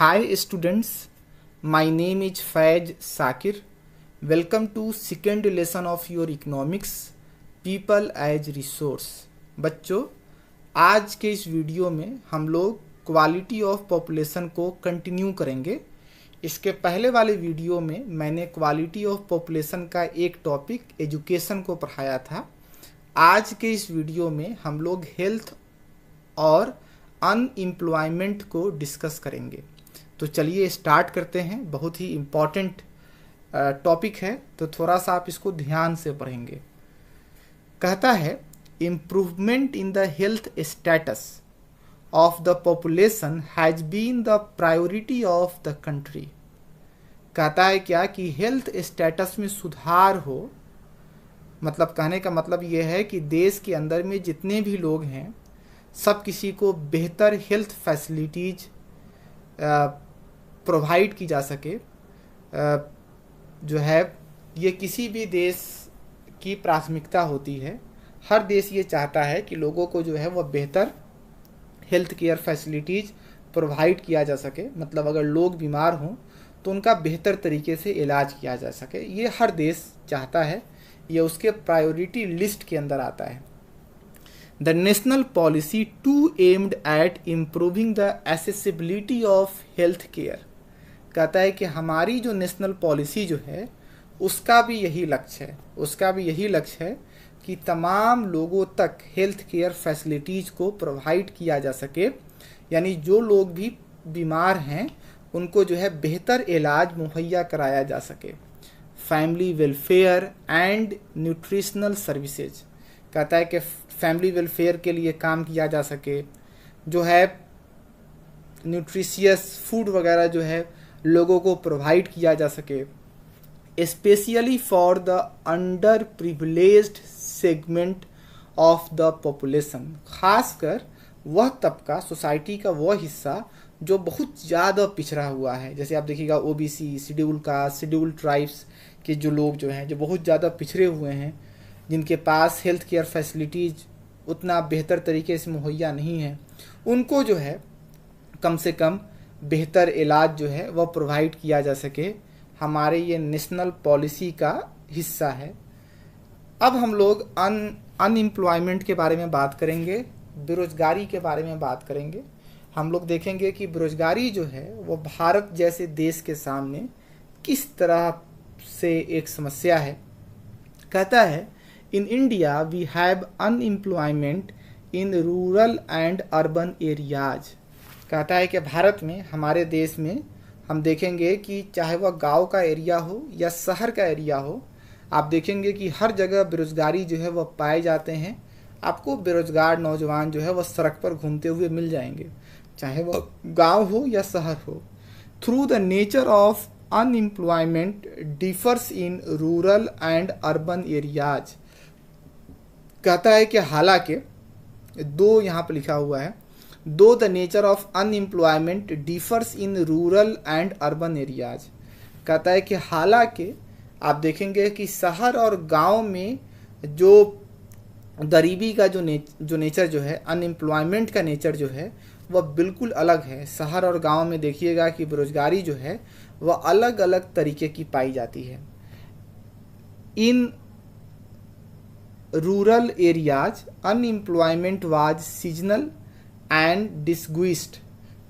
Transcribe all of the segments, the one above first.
Hi students, my name is Faiz Sakir. Welcome to second lesson of your economics, people as resource. बच्चों, आज के इस video में हम लोग क्वालिटी ऑफ पॉपुलेशन को कंटिन्यू करेंगे। इसके पहले वाले वीडियो में मैंने क्वालिटी ऑफ पॉपुलेशन का एक टॉपिक एजुकेशन को पढ़ाया था। आज के इस वीडियो में हम लोग हेल्थ और अनएम्प्लॉयमेंट को डिस्कस करेंगे। तो चलिए स्टार्ट करते हैं। बहुत ही इम्पॉर्टेंट टॉपिक है, तो थोड़ा सा आप इसको ध्यान से पढ़ेंगे। कहता है improvement in the health status of the population has been the priority of the country. कहता है क्या कि हेल्थ स्टेटस में सुधार हो, मतलब कहने का मतलब ये है कि देश के अंदर में जितने भी लोग हैं सब किसी को बेहतर हेल्थ फैसिलिटीज प्रोवाइड की जा सके, जो है ये किसी भी देश की प्राथमिकता होती है। हर देश ये चाहता है कि लोगों को जो है वह बेहतर हेल्थ केयर फैसिलिटीज प्रोवाइड किया जा सके, मतलब अगर लोग बीमार हों तो उनका बेहतर तरीके से इलाज किया जा सके। ये हर देश चाहता है, ये उसके प्रायोरिटी लिस्ट के अंदर आता है। The national policy to aimed at improving the accessibility of health care. कहता है कि हमारी जो नेशनल पॉलिसी जो है उसका भी यही लक्ष्य है कि तमाम लोगों तक हेल्थ केयर फैसिलिटीज को प्रोवाइड किया जा सके, यानी जो लोग भी बीमार हैं उनको जो है बेहतर इलाज मुहैया कराया जा सके। Family welfare and nutritional services. कहता है कि फैमिली वेलफेयर के लिए काम किया जा सके, जो है न्यूट्रिशियस फूड वगैरह जो है लोगों को प्रोवाइड किया जा सके, specially for the under privileged segment of the population. खासकर वह तबका, सोसाइटी का वह हिस्सा जो बहुत ज़्यादा पिछड़ा हुआ है। जैसे आप देखिएगा OBC, schedule caste, schedule tribes के जो लोग जो हैं जो बहुत ज़्यादा पिछड़े हुए हैं, जिनके पास हेल्थ केयर फैसिलिटीज़ उतना बेहतर तरीके से मुहैया नहीं है, उनको जो है कम से कम बेहतर इलाज जो है वह प्रोवाइड किया जा सके। हमारे ये नेशनल पॉलिसी का हिस्सा है। अब हम लोग अनएम्प्लॉयमेंट के बारे में बात करेंगे, बेरोजगारी के बारे में बात करेंगे। हम लोग देखेंगे कि बेरोजगारी जो है वो भारत जैसे देश के सामने किस तरह से एक समस्या है। कहता है in India we have unemployment in rural and urban areas. कहता है कि भारत में, हमारे देश में हम देखेंगे कि चाहे वह गांव का एरिया हो या शहर का एरिया हो, आप देखेंगे कि हर जगह बेरोजगारी जो है वह पाए जाते हैं। आपको बेरोजगार नौजवान जो है वह सड़क पर घूमते हुए मिल जाएंगे, चाहे वह गांव हो या शहर हो। Through the nature of unemployment differs in rural and urban areas. कहता है कि हालांकि दो यहाँ पर लिखा हुआ है, दो the nature of unemployment differs in rural and urban areas. कहता है कि हालांकि आप देखेंगे कि शहर और गांव में जो गरीबी का जो नेचर जो है, अनएम्प्लॉयमेंट का नेचर जो है वह बिल्कुल अलग है। शहर और गांव में देखिएगा कि बेरोजगारी जो है वह अलग अलग तरीके की पाई जाती है। In rural areas unemployment was seasonal and disguised.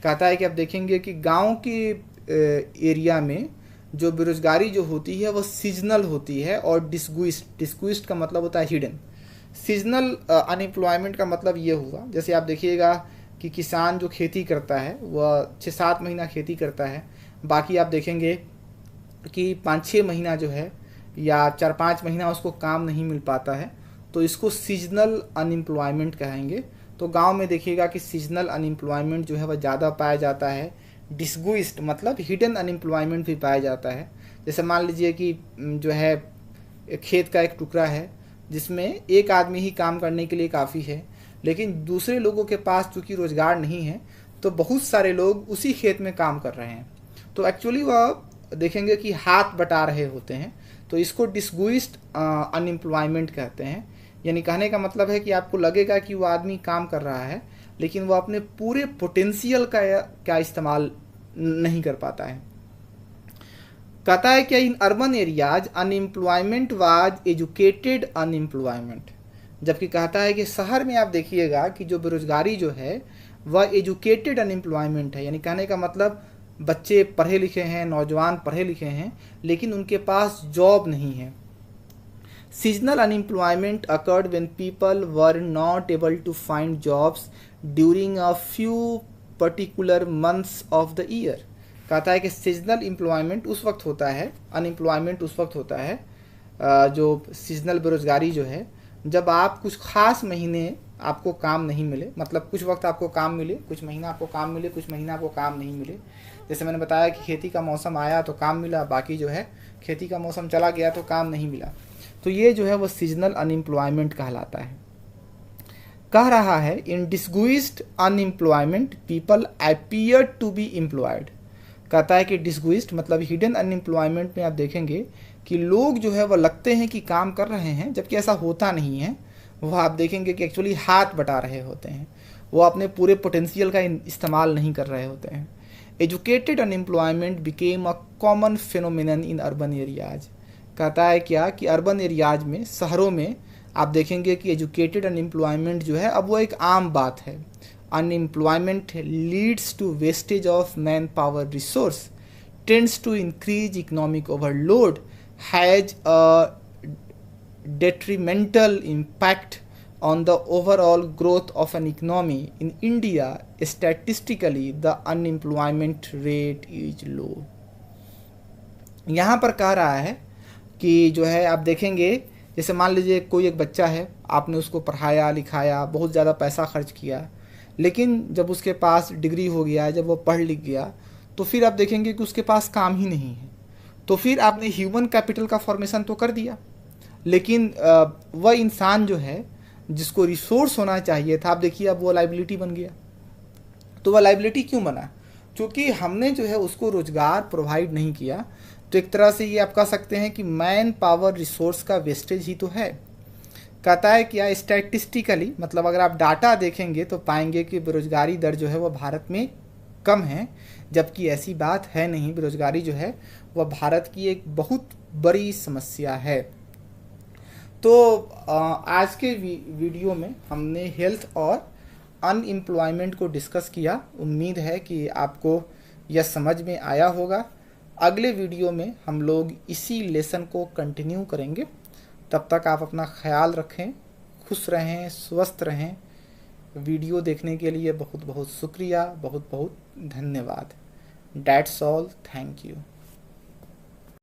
कहता है कि आप देखेंगे कि गांव के एरिया में जो बेरोजगारी जो होती है वह सीजनल होती है और डिस्गुइस्ड का मतलब होता है हिडन। सीजनल अनएम्प्लॉयमेंट का मतलब ये हुआ, जैसे आप देखिएगा कि किसान जो खेती करता है वह 6-7 महीना खेती करता है, बाकी आप देखेंगे कि 5-6 महीना जो है या 4-5 महीना उसको काम नहीं मिल पाता है, तो इसको सीजनल अनएम्प्लॉयमेंट कहेंगे। तो गांव में देखिएगा कि सीजनल अनएम्प्लॉयमेंट जो है वह ज़्यादा पाया जाता है। डिस्गुइस्ड मतलब हिडन अनएम्प्लॉयमेंट भी पाया जाता है। जैसे मान लीजिए कि जो है खेत का एक टुकड़ा है जिसमें एक आदमी ही काम करने के लिए काफ़ी है, लेकिन दूसरे लोगों के पास चूँकि रोज़गार नहीं है तो बहुत सारे लोग उसी खेत में काम कर रहे हैं, तो एक्चुअली वह देखेंगे कि हाथ बटा रहे होते हैं, तो इसको डिस्गुइस्ड अनएम्प्लॉयमेंट कहते हैं। यानी कहने का मतलब है कि आपको लगेगा कि वो आदमी काम कर रहा है लेकिन वो अपने पूरे पोटेंशियल का इस्तेमाल नहीं कर पाता है। कहता है कि in urban areas unemployment was educated unemployment, जबकि कहता है कि शहर में आप देखिएगा कि जो बेरोजगारी जो है वह एजुकेटेड अनएम्प्लॉयमेंट है, यानी कहने का मतलब बच्चे पढ़े लिखे हैं, नौजवान पढ़े लिखे हैं, लेकिन उनके पास जॉब नहीं है। Seasonal unemployment occurred when people were not able to find jobs during a few particular months of the year. कहता है कि सीजनल एम्प्लॉयमेंट उस वक्त होता है, अनएम्प्लॉयमेंट उस वक्त होता है, जो सीजनल बेरोजगारी जो है, जब आप कुछ खास महीने आपको काम नहीं मिले, मतलब कुछ वक्त आपको काम मिले, कुछ महीना आपको काम मिले, कुछ महीना आपको काम नहीं मिले। जैसे मैंने बताया कि खेती का मौसम आया तो काम मिला, बाकी जो है खेती का मौसम चला गया तो काम नहीं मिला। तो ये जो है वो सीजनल अनएम्प्लॉयमेंट कहलाता है। कह रहा है in disguised unemployment people appear to be employed. कहता है कि डिस्गुइस्ड मतलब हिडन अनएम्प्लॉयमेंट में आप देखेंगे कि लोग जो है वह लगते हैं कि काम कर रहे हैं, जबकि ऐसा होता नहीं है। वह आप देखेंगे कि एक्चुअली हाथ बटा रहे होते हैं, वो अपने पूरे पोटेंशियल का इस्तेमाल नहीं कर रहे होते हैं। Educated unemployment became a common phenomenon in urban areas. कहता है क्या कि अर्बन एरियाज में, शहरों में आप देखेंगे कि एजुकेटेड अनएम्प्लॉयमेंट जो है अब वो एक आम बात है। Unemployment leads to wastage of man power resource, tends to increase economic overload, has a detrimental impact on the overall growth of an economy. In India, statistically, the unemployment rate is low. यहाँ पर कह रहा है कि जो है आप देखेंगे, जैसे मान लीजिए कोई एक बच्चा है, आपने उसको पढ़ाया लिखाया, बहुत ज़्यादा पैसा खर्च किया, लेकिन जब उसके पास डिग्री हो गया, जब वो पढ़ लिख गया, तो फिर आप देखेंगे कि उसके पास काम ही नहीं है। तो फिर आपने ह्यूमन कैपिटल का फॉर्मेशन तो कर दिया, लेकिन वह इंसान जो है जिसको रिसोर्स होना चाहिए था, आप देखिए अब वो लाइबिलिटी बन गया। तो वह लाइबिलिटी क्यों बना? क्योंकि हमने जो है उसको रोजगार प्रोवाइड नहीं किया। तो एक तरह से ये आप कह सकते हैं कि मैन पावर रिसोर्स का वेस्टेज ही तो है। कहता है क्या स्टैटिस्टिकली, मतलब अगर आप डाटा देखेंगे तो पाएंगे कि बेरोजगारी दर जो है वह भारत में कम है, जबकि ऐसी बात है नहीं। बेरोजगारी जो है वह भारत की एक बहुत बड़ी समस्या है। तो आज के वीडियो में हमने हेल्थ और अनएम्प्लॉयमेंट को डिस्कस किया। उम्मीद है कि आपको यह समझ में आया होगा। अगले वीडियो में हम लोग इसी लेसन को कंटिन्यू करेंगे। तब तक आप अपना ख्याल रखें, खुश रहें, स्वस्थ रहें। वीडियो देखने के लिए बहुत बहुत शुक्रिया, बहुत बहुत धन्यवाद। That's all. Thank you.